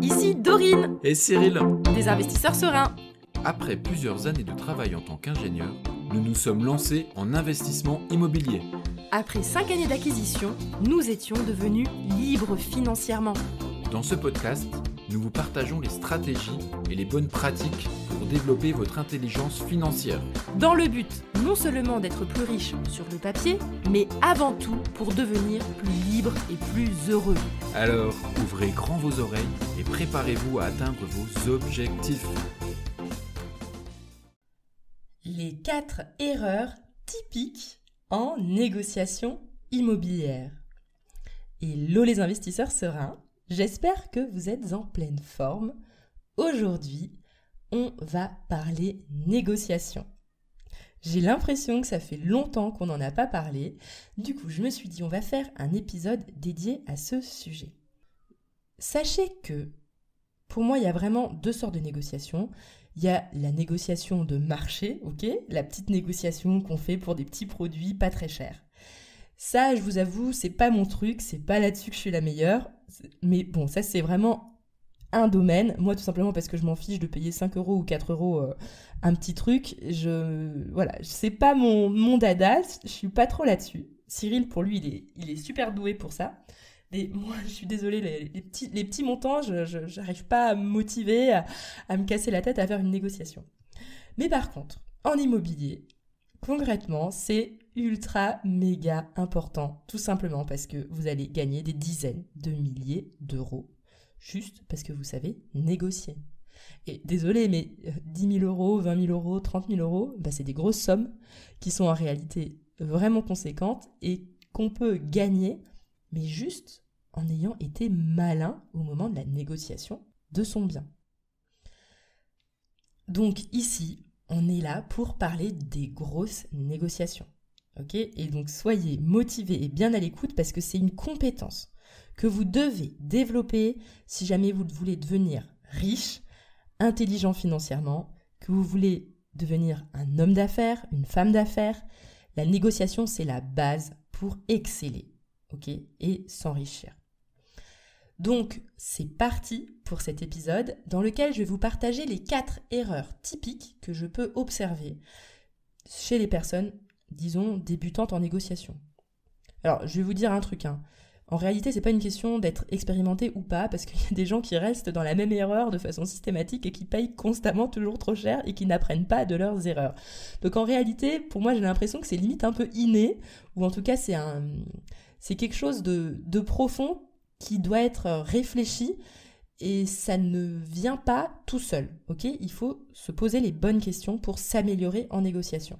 ici Dorine, Et Cyril, des investisseurs sereins. après plusieurs années de travail en tant qu'ingénieur, nous nous sommes lancés en investissement immobilier. Après 5 années d'acquisition, nous étions devenus libres financièrement. Dans ce podcast, nous vous partageons les stratégies et les bonnes pratiques pour développer votre intelligence financière. Dans le but non seulement d'être plus riche sur le papier, mais avant tout pour devenir plus libre et plus heureux. Alors, ouvrez grand vos oreilles et préparez-vous à atteindre vos objectifs. Les 4 erreurs typiques en négociation immobilière. Hello les investisseurs sereins, j'espère que vous êtes en pleine forme. Aujourd'hui, on va parler négociation. J'ai l'impression que ça fait longtemps qu'on n'en a pas parlé. Du coup, je me suis dit, on va faire un épisode dédié à ce sujet. Sachez que, pour moi, il y a vraiment 2 sortes de négociations. Il y a la négociation de marché, ok ? La petite négociation qu'on fait pour des petits produits pas très chers. Ça, je vous avoue, c'est pas mon truc, c'est pas là-dessus que je suis la meilleure. Mais bon, ça, c'est vraiment un domaine. Moi, tout simplement parce que je m'en fiche de payer 5 € ou 4 € un petit truc. Voilà, c'est pas mon dada, je suis pas trop là-dessus. Cyril, pour lui, il est super doué pour ça. Mais moi, je suis désolée, les petits montants, je n'arrive pas à me motiver, à me casser la tête à faire une négociation. Mais par contre, en immobilier, concrètement, c'est ultra méga important, tout simplement parce que vous allez gagner des dizaines de milliers d'euros, juste parce que vous savez négocier. Et désolé, mais 10 000 €, 20 000 €, 30 000 €, c'est des grosses sommes qui sont en réalité vraiment conséquentes et qu'on peut gagner, mais juste en ayant été malin au moment de la négociation de son bien. Donc ici, on est là pour parler des grosses négociations. Ok ? Et donc soyez motivés et bien à l'écoute parce que c'est une compétence que vous devez développer si jamais vous voulez devenir riche, intelligent financièrement, que vous voulez devenir un homme d'affaires, une femme d'affaires. La négociation, c'est la base pour exceller, ok ? Et s'enrichir. Donc, c'est parti pour cet épisode dans lequel je vais vous partager les 4 erreurs typiques que je peux observer chez les personnes, disons, débutantes en négociation. Alors, je vais vous dire un truc, En réalité, c'est pas une question d'être expérimenté ou pas, parce qu'il y a des gens qui restent dans la même erreur de façon systématique et qui payent constamment toujours trop cher et qui n'apprennent pas de leurs erreurs. Donc en réalité, pour moi, j'ai l'impression que c'est limite un peu inné, ou en tout cas, c'est quelque chose de profond qui doit être réfléchi et ça ne vient pas tout seul, ok ? Il faut se poser les bonnes questions pour s'améliorer en négociation.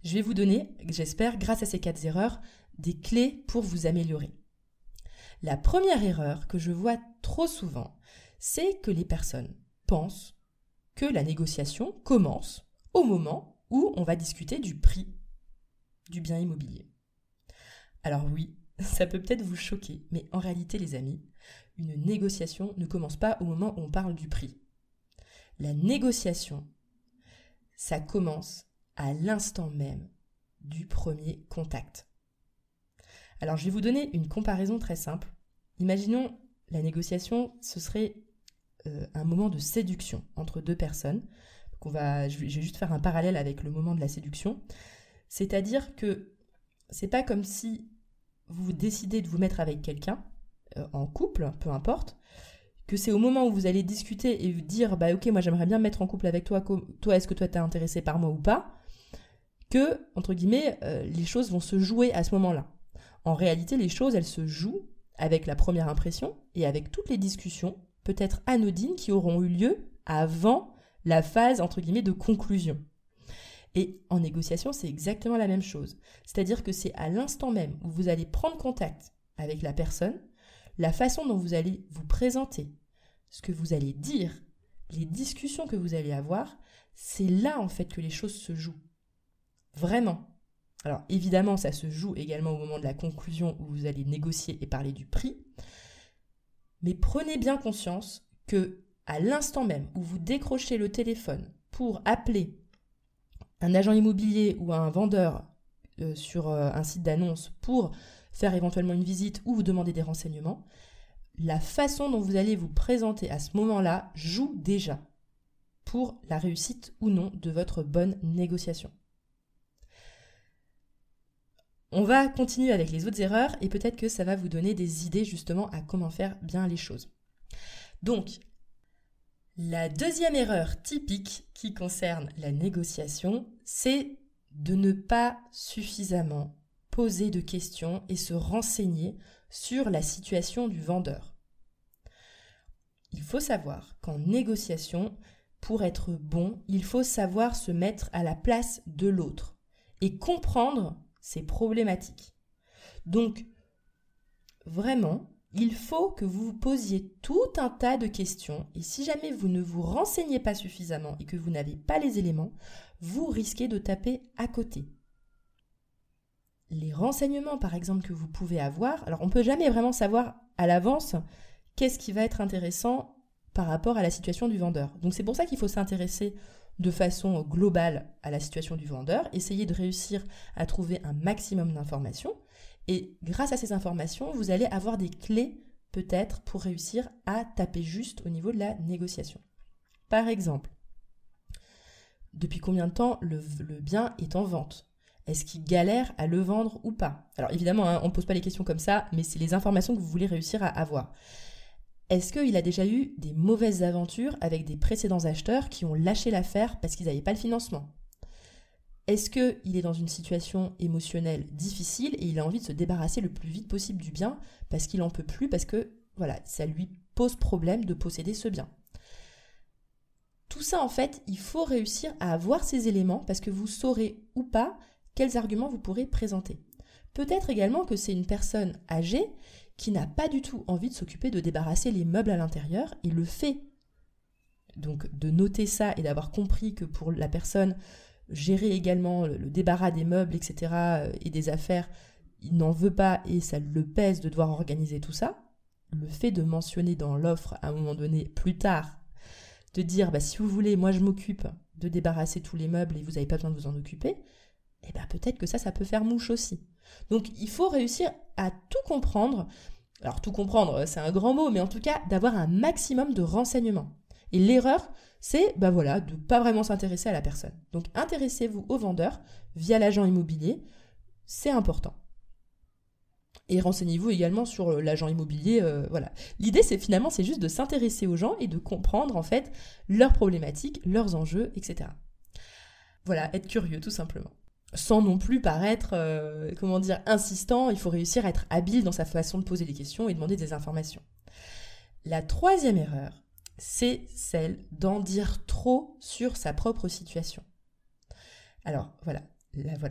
Je vais vous donner, j'espère, grâce à ces 4 erreurs, des clés pour vous améliorer. La première erreur que je vois trop souvent, c'est que les personnes pensent que la négociation commence au moment où on va discuter du prix du bien immobilier. Alors oui, ça peut peut-être vous choquer, mais en réalité, les amis, une négociation ne commence pas au moment où on parle du prix. La négociation, ça commence à l'instant même du premier contact. Alors, je vais vous donner une comparaison très simple. Imaginons la négociation, ce serait un moment de séduction entre 2 personnes. Donc je vais juste faire un parallèle avec le moment de la séduction. C'est-à-dire que c'est pas comme si vous décidez de vous mettre avec quelqu'un, en couple, peu importe, que c'est au moment où vous allez discuter et dire « ok, moi j'aimerais bien me mettre en couple avec toi, est-ce que toi t'es intéressé par moi ou pas ?» que, entre guillemets, les choses vont se jouer à ce moment-là. En réalité, les choses, elles se jouent avec la première impression et avec toutes les discussions, peut-être anodines, qui auront eu lieu avant la phase, entre guillemets, de conclusion. Et en négociation, c'est exactement la même chose. C'est-à-dire que c'est à l'instant même où vous allez prendre contact avec la personne, la façon dont vous allez vous présenter, ce que vous allez dire, les discussions que vous allez avoir, c'est là, en fait, que les choses se jouent. Vraiment. Alors évidemment, ça se joue également au moment de la conclusion où vous allez négocier et parler du prix. Mais prenez bien conscience que à l'instant même où vous décrochez le téléphone pour appeler un agent immobilier ou un vendeur sur un site d'annonce pour faire éventuellement une visite ou vous demander des renseignements, la façon dont vous allez vous présenter à ce moment-là joue déjà pour la réussite ou non de votre bonne négociation. On va continuer avec les autres erreurs et peut-être que ça va vous donner des idées justement à comment faire bien les choses. Donc, la deuxième erreur typique qui concerne la négociation, c'est de ne pas suffisamment poser de questions et se renseigner sur la situation du vendeur. Il faut savoir qu'en négociation, pour être bon, il faut savoir se mettre à la place de l'autre et comprendre ses problématiques. Donc, vraiment, il faut que vous vous posiez tout un tas de questions et si jamais vous ne vous renseignez pas suffisamment et que vous n'avez pas les éléments, vous risquez de taper à côté. Les renseignements, par exemple, que vous pouvez avoir, alors on ne peut jamais vraiment savoir à l'avance qu'est-ce qui va être intéressant par rapport à la situation du vendeur. Donc c'est pour ça qu'il faut s'intéresser de façon globale à la situation du vendeur, essayer de réussir à trouver un maximum d'informations et grâce à ces informations, vous allez avoir des clés peut-être pour réussir à taper juste au niveau de la négociation. Par exemple, depuis combien de temps le bien est en vente ? Est-ce qu'il galère à le vendre ou pas ? Alors évidemment, on ne pose pas les questions comme ça, mais c'est les informations que vous voulez réussir à avoir. Est-ce qu'il a déjà eu des mauvaises aventures avec des précédents acheteurs qui ont lâché l'affaire parce qu'ils n'avaient pas le financement ? Est-ce qu'il est dans une situation émotionnelle difficile et il a envie de se débarrasser le plus vite possible du bien parce qu'il n'en peut plus, parce que voilà, ça lui pose problème de posséder ce bien ? Tout ça, en fait, il faut réussir à avoir ces éléments parce que vous saurez ou pas quels arguments vous pourrez présenter. Peut-être également que c'est une personne âgée qui n'a pas du tout envie de s'occuper de débarrasser les meubles à l'intérieur et le fait. Donc de noter ça et d'avoir compris que pour la personne, gérer également le débarras des meubles, etc. et des affaires, il n'en veut pas et ça le pèse de devoir organiser tout ça. Le fait de mentionner dans l'offre à un moment donné, plus tard, de dire si vous voulez, moi je m'occupe de débarrasser tous les meubles et vous n'avez pas besoin de vous en occuper, et peut-être que ça peut faire mouche aussi. Donc il faut réussir à tout comprendre. Alors tout comprendre, c'est un grand mot, mais en tout cas d'avoir un maximum de renseignements. Et l'erreur, c'est de ne pas vraiment s'intéresser à la personne. Donc intéressez-vous au vendeur via l'agent immobilier, c'est important. Et renseignez-vous également sur l'agent immobilier. L'idée, c'est juste de s'intéresser aux gens et de comprendre en fait leurs problématiques, leurs enjeux, etc. Voilà, être curieux tout simplement. Sans non plus paraître, insistant, il faut réussir à être habile dans sa façon de poser des questions et demander des informations. La troisième erreur, c'est celle d'en dire trop sur sa propre situation. Alors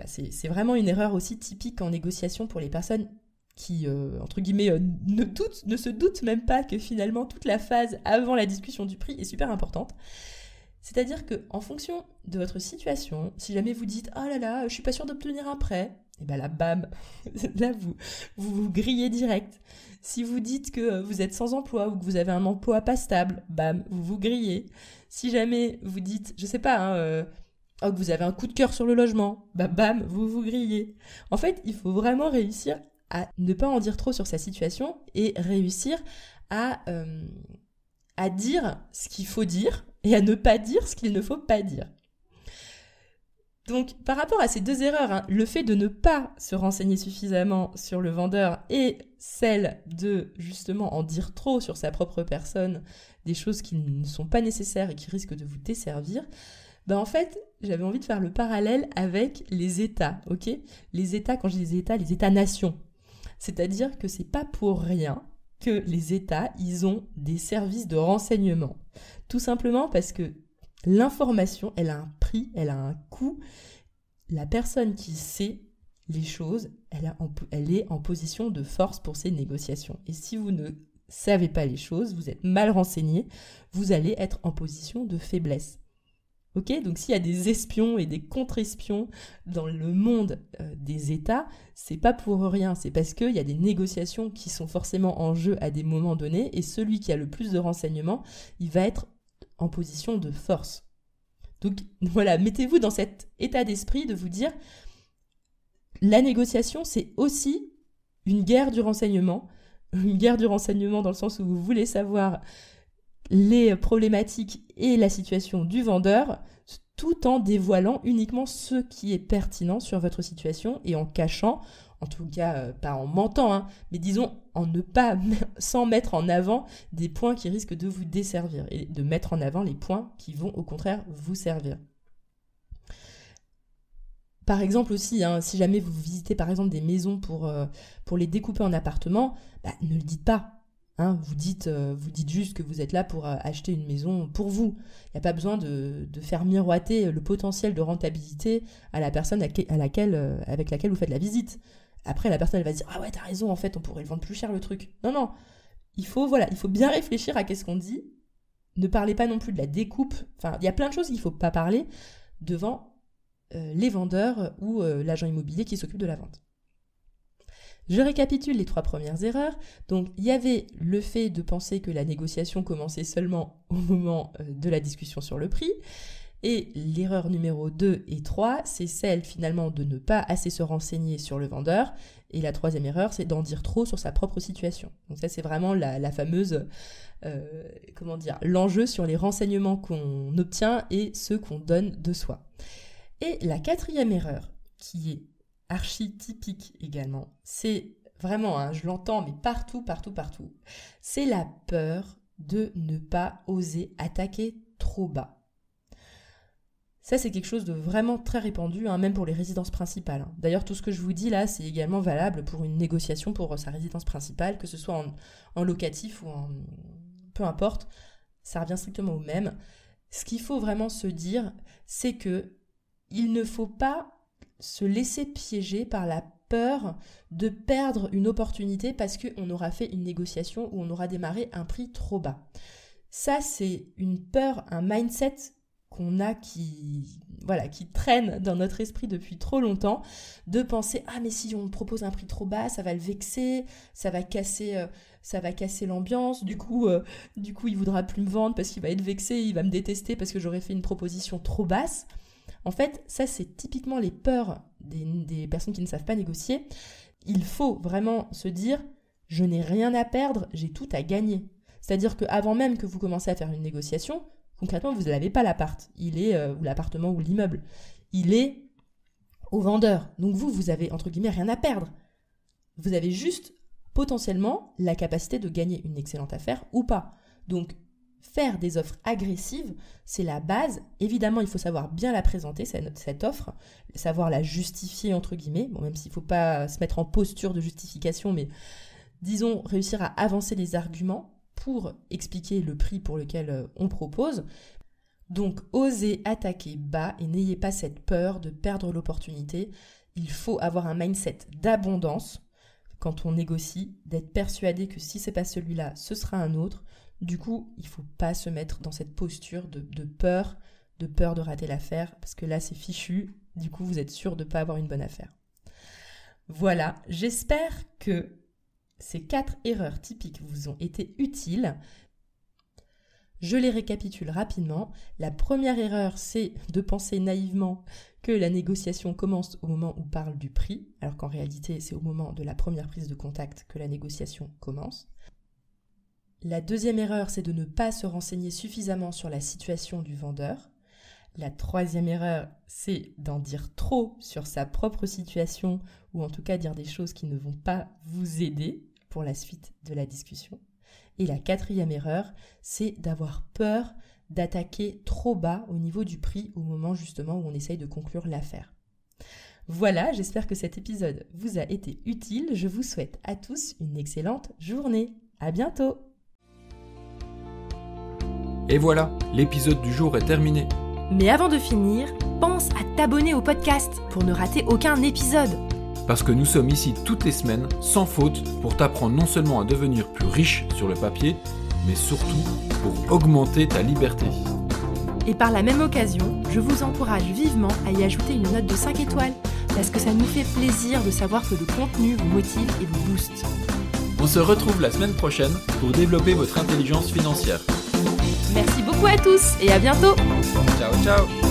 c'est vraiment une erreur aussi typique en négociation pour les personnes qui, entre guillemets, ne se doutent même pas que finalement toute la phase avant la discussion du prix est super importante. C'est-à-dire qu'en fonction de votre situation, si jamais vous dites « Oh là là, je suis pas sûre d'obtenir un prêt », et là, bam, là vous grillez direct. Si vous dites que vous êtes sans emploi ou que vous avez un emploi pas stable, bam, vous grillez. Si jamais vous dites, je sais pas, que vous avez un coup de cœur sur le logement, bam, vous grillez. En fait, il faut vraiment réussir à ne pas en dire trop sur sa situation et réussir à dire ce qu'il faut dire et à ne pas dire ce qu'il ne faut pas dire. Donc, par rapport à ces deux erreurs, le fait de ne pas se renseigner suffisamment sur le vendeur et celle de, justement, en dire trop sur sa propre personne, des choses qui ne sont pas nécessaires et qui risquent de vous desservir, en fait, j'avais envie de faire le parallèle avec les États, ok ? Les États, quand je dis les États-nations. C'est-à-dire que c'est pas pour rien que les États, ils ont des services de renseignement. Tout simplement parce que l'information, elle a un prix, elle a un coût. La personne qui sait les choses, elle est en position de force pour ces négociations. Et si vous ne savez pas les choses, vous êtes mal renseigné, vous allez être en position de faiblesse. Ok ? Donc s'il y a des espions et des contre-espions dans le monde des États, c'est pas pour rien, c'est parce qu'il y a des négociations qui sont forcément en jeu à des moments donnés, et celui qui a le plus de renseignements, il va être en position de force. Donc voilà, mettez-vous dans cet état d'esprit de vous dire la négociation, c'est aussi une guerre du renseignement. une guerre du renseignement dans le sens où vous voulez savoir les problématiques et la situation du vendeur, tout en dévoilant uniquement ce qui est pertinent sur votre situation et en cachant, en tout cas pas en mentant, mais disons sans mettre en avant des points qui risquent de vous desservir et de mettre en avant les points qui vont au contraire vous servir. Par exemple aussi, si jamais vous visitez par exemple des maisons pour les découper en appartements, ne le dites pas. Vous dites juste que vous êtes là pour acheter une maison pour vous. Il n'y a pas besoin de faire miroiter le potentiel de rentabilité à la personne avec laquelle vous faites la visite. Après, la personne elle va se dire « Ah ouais, t'as raison, en fait, on pourrait le vendre plus cher le truc. » Non, il faut bien réfléchir à qu'est-ce qu'on dit. Ne parlez pas non plus de la découpe. Enfin, il y a plein de choses qu'il ne faut pas parler devant les vendeurs ou l'agent immobilier qui s'occupe de la vente. Je récapitule les 3 premières erreurs. Donc, il y avait le fait de penser que la négociation commençait seulement au moment de la discussion sur le prix. Et l'erreur numéro 2 et 3, c'est celle finalement de ne pas assez se renseigner sur le vendeur. Et la 3e erreur, c'est d'en dire trop sur sa propre situation. Donc ça, c'est vraiment la fameuse, l'enjeu sur les renseignements qu'on obtient et ceux qu'on donne de soi. Et la 4e erreur, qui est archi typique également, c'est vraiment, je l'entends, mais partout, c'est la peur de ne pas oser attaquer trop bas. Ça, c'est quelque chose de vraiment très répandu, même pour les résidences principales. D'ailleurs, tout ce que je vous dis là, c'est également valable pour une négociation pour sa résidence principale, que ce soit en locatif ou en... peu importe, ça revient strictement au même. Ce qu'il faut vraiment se dire, c'est que il ne faut pas se laisser piéger par la peur de perdre une opportunité parce qu'on aura fait une négociation où on aura démarré un prix trop bas. Ça, c'est une peur, un mindset qu'on a qui traîne dans notre esprit depuis trop longtemps, de penser « Ah, mais si on propose un prix trop bas, ça va le vexer, ça va casser l'ambiance, du coup, il voudra plus me vendre parce qu'il va être vexé, il va me détester parce que j'aurais fait une proposition trop basse. » En fait, ça, c'est typiquement les peurs des personnes qui ne savent pas négocier. Il faut vraiment se dire « Je n'ai rien à perdre, j'ai tout à gagner. » C'est-à-dire qu'avant même que vous commencez à faire une négociation, concrètement, vous n'avez pas l'appart, ou l'appartement ou l'immeuble. Il est au vendeur. Donc vous avez, entre guillemets, rien à perdre. Vous avez juste, potentiellement, la capacité de gagner une excellente affaire ou pas. Donc, faire des offres agressives, c'est la base. Évidemment, il faut savoir bien la présenter, cette offre, savoir la justifier, entre guillemets. Bon, même s'il ne faut pas se mettre en posture de justification, mais disons, réussir à avancer les arguments pour expliquer le prix pour lequel on propose. Donc, osez attaquer bas et n'ayez pas cette peur de perdre l'opportunité. Il faut avoir un mindset d'abondance quand on négocie, d'être persuadé que si ce n'est pas celui-là, ce sera un autre. Du coup, il ne faut pas se mettre dans cette posture de peur de rater l'affaire, parce que là, c'est fichu. Du coup, vous êtes sûr de ne pas avoir une bonne affaire. Voilà, j'espère que ces 4 erreurs typiques vous ont été utiles. Je les récapitule rapidement. La première erreur, c'est de penser naïvement que la négociation commence au moment où on parle du prix, alors qu'en réalité, c'est au moment de la première prise de contact que la négociation commence. La deuxième erreur, c'est de ne pas se renseigner suffisamment sur la situation du vendeur. La troisième erreur, c'est d'en dire trop sur sa propre situation, ou en tout cas dire des choses qui ne vont pas vous aider pour la suite de la discussion. Et la quatrième erreur, c'est d'avoir peur d'attaquer trop bas au niveau du prix au moment justement où on essaye de conclure l'affaire. Voilà, j'espère que cet épisode vous a été utile. Je vous souhaite à tous une excellente journée. À bientôt! Et voilà, l'épisode du jour est terminé. Mais avant de finir, pense à t'abonner au podcast pour ne rater aucun épisode. Parce que nous sommes ici toutes les semaines, sans faute, pour t'apprendre non seulement à devenir plus riche sur le papier, mais surtout pour augmenter ta liberté. Et par la même occasion, je vous encourage vivement à y ajouter une note de 5 étoiles, parce que ça nous fait plaisir de savoir que le contenu vous motive et vous booste. On se retrouve la semaine prochaine pour développer votre intelligence financière. Merci beaucoup à tous et à bientôt. Ciao, ciao.